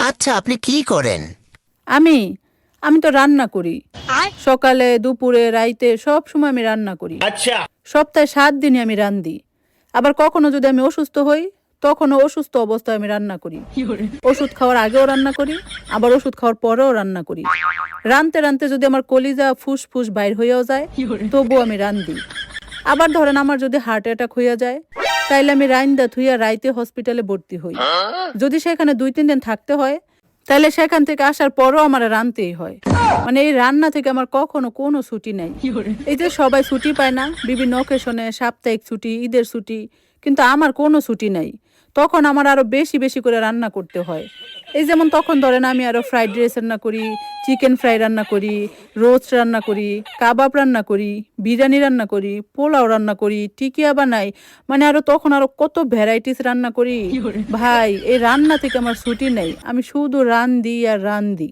আচ্ছা, আপনি কি করেন? আমি আমি তো রান্না করি। সকালে, দুপুরে, রাইতে সব সময় আমি রান্না করি। সপ্তাহে 7 দিনই আমি রান্ধি। আবার কখনো যদি আমি অসুস্থ হই, তখনও অসুস্থ অবস্থায় আমি রান্না করি। ওষুধ খাওয়ার আগেও রান্না করি, আবার ওষুধ খাওয়ার পরেও রান্না করি। রানতে রানতে যদি আমার কলিজা ফুসফুস বাইর হইয়াও যায়, তবুও আমি রান্ধি। আবার ধরেন আমার যদি হার্ট অ্যাটাক হইয়া যায়, তাইলে আমি রাইন্দা থুইয়া রাইতে হসপিটালে ভর্তি হই। যদি সেখানে 2-3 দিন থাকতে হয়, তাহলে সেখান থেকে আসার পরও আমার রানতেই হয়। মানে এই রান্না থেকে আমার কখনো কোনো ছুটি নাই। এই যে সবাই ছুটি পায় না বিভিন্ন অকেশনে, সাপ্তাহিক ছুটি, ঈদের ছুটি, কিন্তু আমার কোনো ছুটি নাই। তখন আমার আরো বেশি বেশি করে রান্না করতে হয়। এই যেমন তখন ধরেন আমি আরো ফ্রাইড রাইস রান্না করি, চিকেন ফ্রাই রান্না করি, রোস্ট রান্না করি, কাবাব রান্না করি, বিরিয়ানি রান্না করি, পোলাও রান্না করি, টিকিয়া বানাই। মানে আরো তখন আরো কত ভ্যারাইটিস রান্না করি। ভাই এই রান্না থেকে আমার ছুটি নেই, আমি শুধু রান্ধি আর রান্ধি।